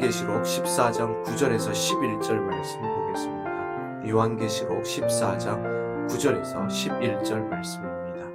요한계시록 14장 9절에서 11절 말씀 보겠습니다. 요한계시록 14장 9절에서 11절 말씀입니다.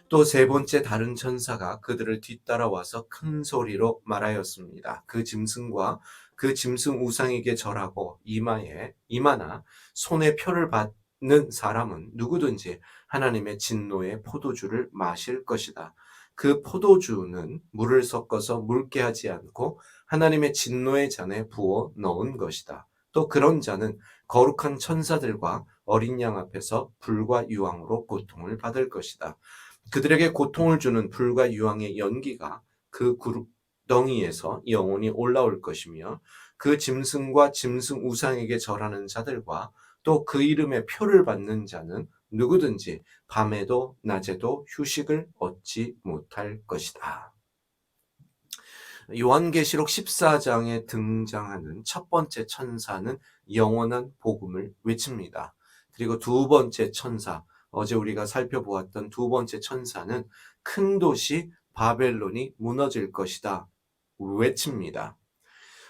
또 세 번째 다른 천사가 그들을 뒤따라와서 큰 소리로 말하였습니다. 그 짐승과 그 짐승 우상에게 절하고 이마나 손에 표를 받는 사람은 누구든지 하나님의 진노의 포도주를 마실 것이다. 그 포도주는 물을 섞어서 묽게 하지 않고 하나님의 진노의 잔에 부어 넣은 것이다. 또 그런 자는 거룩한 천사들과 어린 양 앞에서 불과 유황으로 고통을 받을 것이다. 그들에게 고통을 주는 불과 유황의 연기가 그 구덩이에서 영원히 올라올 것이며 그 짐승과 짐승 우상에게 절하는 자들과 또 그 이름의 표를 받는 자는 누구든지 밤에도 낮에도 휴식을 얻지 못할 것이다. 요한계시록 14장에 등장하는 첫 번째 천사는 영원한 복음을 외칩니다. 그리고 두 번째 천사, 어제 우리가 살펴보았던 두 번째 천사는 큰 도시 바벨론이 무너질 것이다 외칩니다.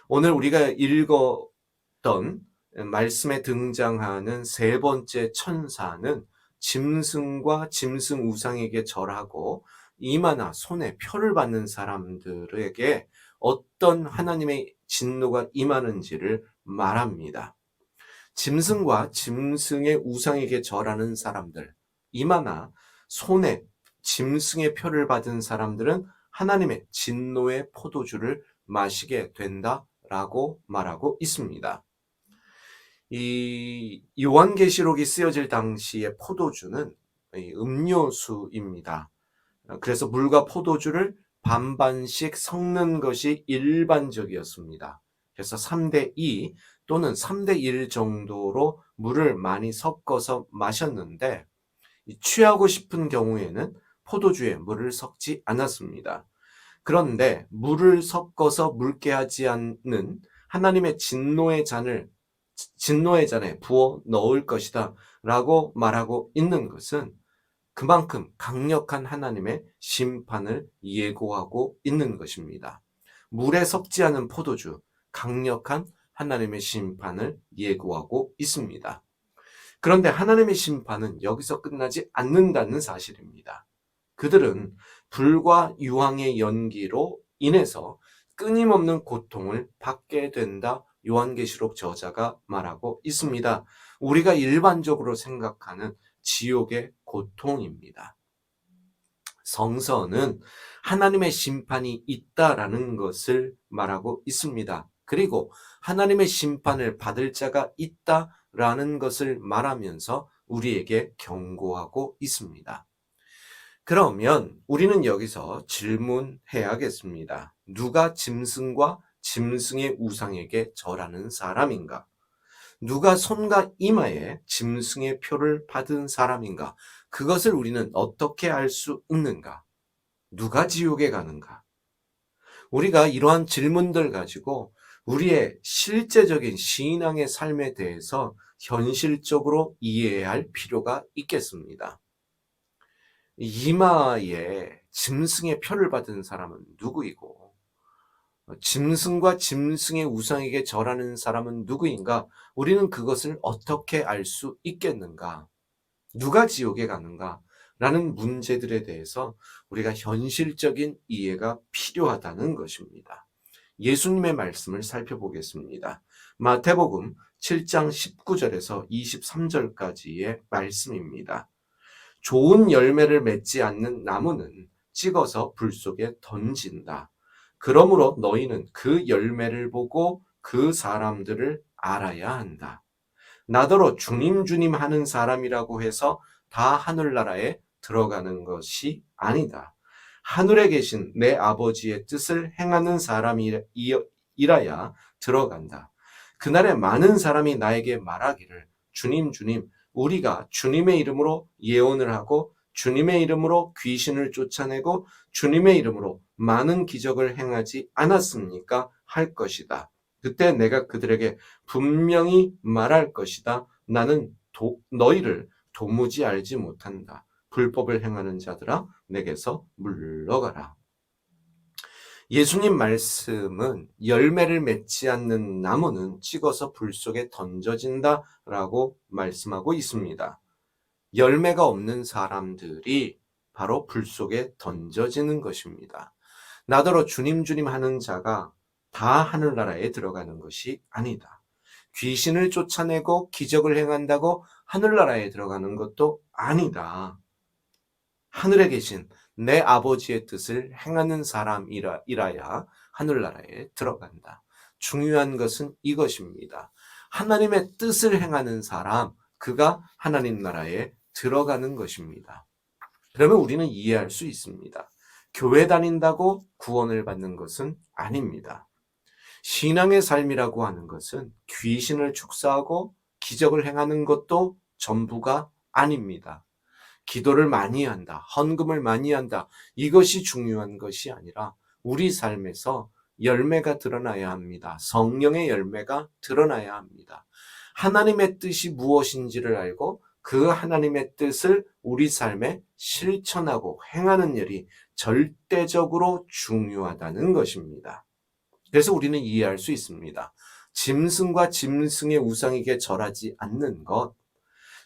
오늘 우리가 읽었던 말씀에 등장하는 세 번째 천사는 짐승과 짐승 우상에게 절하고 이마나 손에 표를 받는 사람들에게 어떤 하나님의 진노가 임하는지를 말합니다. 짐승과 짐승의 우상에게 절하는 사람들, 이마나 손에 짐승의 표를 받은 사람들은 하나님의 진노의 포도주를 마시게 된다라고 말하고 있습니다. 이 요한계시록이 쓰여질 당시의 포도주는 음료수입니다. 그래서 물과 포도주를 반반씩 섞는 것이 일반적이었습니다. 그래서 3대2 또는 3대1 정도로 물을 많이 섞어서 마셨는데 취하고 싶은 경우에는 포도주에 물을 섞지 않았습니다. 그런데 물을 섞어서 묽게 하지 않는 하나님의 진노의 잔에 부어 넣을 것이다 라고 말하고 있는 것은 그만큼 강력한 하나님의 심판을 예고하고 있는 것입니다. 물에 섞지 않은 포도주, 강력한 하나님의 심판을 예고하고 있습니다. 그런데 하나님의 심판은 여기서 끝나지 않는다는 사실입니다. 그들은 불과 유황의 연기로 인해서 끊임없는 고통을 받게 된다. 요한계시록 저자가 말하고 있습니다. 우리가 일반적으로 생각하는 지옥의 고통입니다. 성서는 하나님의 심판이 있다라는 것을 말하고 있습니다. 그리고 하나님의 심판을 받을 자가 있다라는 것을 말하면서 우리에게 경고하고 있습니다. 그러면 우리는 여기서 질문해야겠습니다. 누가 짐승과 짐승의 우상에게 절하는 사람인가? 누가 손과 이마에 짐승의 표를 받은 사람인가? 그것을 우리는 어떻게 알 수 있는가? 누가 지옥에 가는가? 우리가 이러한 질문들 가지고 우리의 실제적인 신앙의 삶에 대해서 현실적으로 이해해야 할 필요가 있겠습니다. 이마에 짐승의 표를 받은 사람은 누구이고 짐승과 짐승의 우상에게 절하는 사람은 누구인가? 우리는 그것을 어떻게 알 수 있겠는가? 누가 지옥에 가는가? 라는 문제들에 대해서 우리가 현실적인 이해가 필요하다는 것입니다. 예수님의 말씀을 살펴보겠습니다. 마태복음 7장 19절에서 23절까지의 말씀입니다. 좋은 열매를 맺지 않는 나무는 찍어서 불 속에 던진다. 그러므로 너희는 그 열매를 보고 그 사람들을 알아야 한다. 나더러 주님 주님 하는 사람이라고 해서 다 하늘나라에 들어가는 것이 아니다. 하늘에 계신 내 아버지의 뜻을 행하는 사람이라야 들어간다. 그날에 많은 사람이 나에게 말하기를 주님 주님 우리가 주님의 이름으로 예언을 하고 주님의 이름으로 귀신을 쫓아내고 주님의 이름으로 많은 기적을 행하지 않았습니까? 할 것이다. 그때 내가 그들에게 분명히 말할 것이다. 나는 너희를 도무지 알지 못한다. 불법을 행하는 자들아 내게서 물러가라. 예수님 말씀은 열매를 맺지 않는 나무는 찍어서 불 속에 던져진다라고 말씀하고 있습니다. 열매가 없는 사람들이 바로 불 속에 던져지는 것입니다. 나더러 주님 주님 하는 자가 다 하늘나라에 들어가는 것이 아니다. 귀신을 쫓아내고 기적을 행한다고 하늘나라에 들어가는 것도 아니다. 하늘에 계신 내 아버지의 뜻을 행하는 사람이라야 하늘나라에 들어간다. 중요한 것은 이것입니다. 하나님의 뜻을 행하는 사람, 그가 하나님 나라에 들어가는 것입니다. 그러면 우리는 이해할 수 있습니다. 교회 다닌다고 구원을 받는 것은 아닙니다. 신앙의 삶이라고 하는 것은 귀신을 축사하고 기적을 행하는 것도 전부가 아닙니다. 기도를 많이 한다, 헌금을 많이 한다, 이것이 중요한 것이 아니라 우리 삶에서 열매가 드러나야 합니다. 성령의 열매가 드러나야 합니다. 하나님의 뜻이 무엇인지를 알고 그 하나님의 뜻을 우리 삶에 실천하고 행하는 일이 절대적으로 중요하다는 것입니다. 그래서 우리는 이해할 수 있습니다. 짐승과 짐승의 우상에게 절하지 않는 것,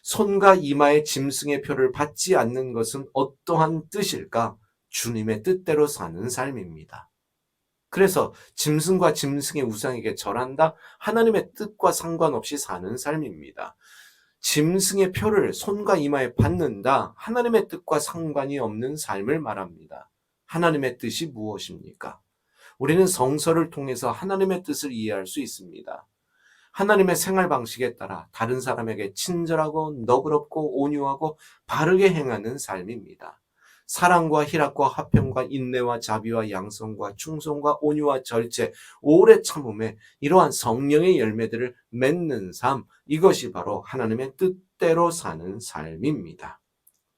손과 이마에 짐승의 표를 받지 않는 것은 어떠한 뜻일까? 주님의 뜻대로 사는 삶입니다. 그래서 짐승과 짐승의 우상에게 절한다? 하나님의 뜻과 상관없이 사는 삶입니다. 짐승의 표를 손과 이마에 받는다? 하나님의 뜻과 상관이 없는 삶을 말합니다. 하나님의 뜻이 무엇입니까? 우리는 성서를 통해서 하나님의 뜻을 이해할 수 있습니다. 하나님의 생활 방식에 따라 다른 사람에게 친절하고 너그럽고 온유하고 바르게 행하는 삶입니다. 사랑과 희락과 화평과 인내와 자비와 양성과 충성과 온유와 절제, 오래 참음에 이러한 성령의 열매들을 맺는 삶, 이것이 바로 하나님의 뜻대로 사는 삶입니다.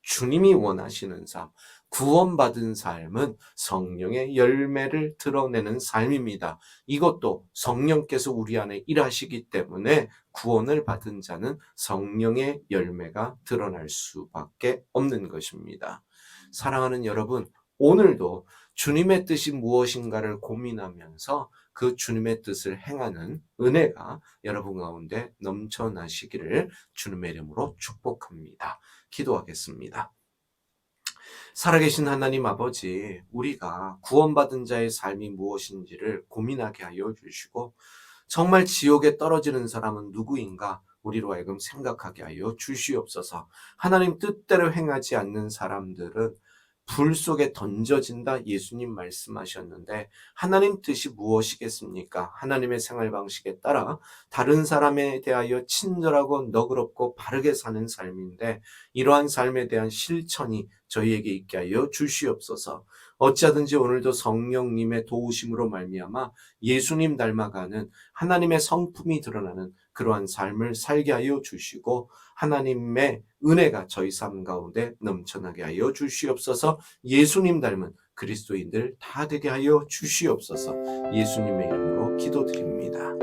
주님이 원하시는 삶, 구원받은 삶은 성령의 열매를 드러내는 삶입니다. 이것도 성령께서 우리 안에 일하시기 때문에 구원을 받은 자는 성령의 열매가 드러날 수밖에 없는 것입니다. 사랑하는 여러분, 오늘도 주님의 뜻이 무엇인가를 고민하면서 그 주님의 뜻을 행하는 은혜가 여러분 가운데 넘쳐나시기를 주님의 이름으로 축복합니다. 기도하겠습니다. 살아계신 하나님 아버지, 우리가 구원받은 자의 삶이 무엇인지를 고민하게 하여 주시고 정말 지옥에 떨어지는 사람은 누구인가 우리로 하여금 생각하게 하여 주시옵소서. 하나님 뜻대로 행하지 않는 사람들은 불 속에 던져진다, 예수님 말씀하셨는데 하나님 뜻이 무엇이겠습니까? 하나님의 생활 방식에 따라 다른 사람에 대하여 친절하고 너그럽고 바르게 사는 삶인데 이러한 삶에 대한 실천이 저희에게 있게 하여 주시옵소서. 어찌하든지 오늘도 성령님의 도우심으로 말미암아 예수님 닮아가는 하나님의 성품이 드러나는 그러한 삶을 살게 하여 주시고 하나님의 은혜가 저희 삶 가운데 넘쳐나게 하여 주시옵소서. 예수님 닮은 그리스도인들 다 되게 하여 주시옵소서. 예수님의 이름으로 기도드립니다.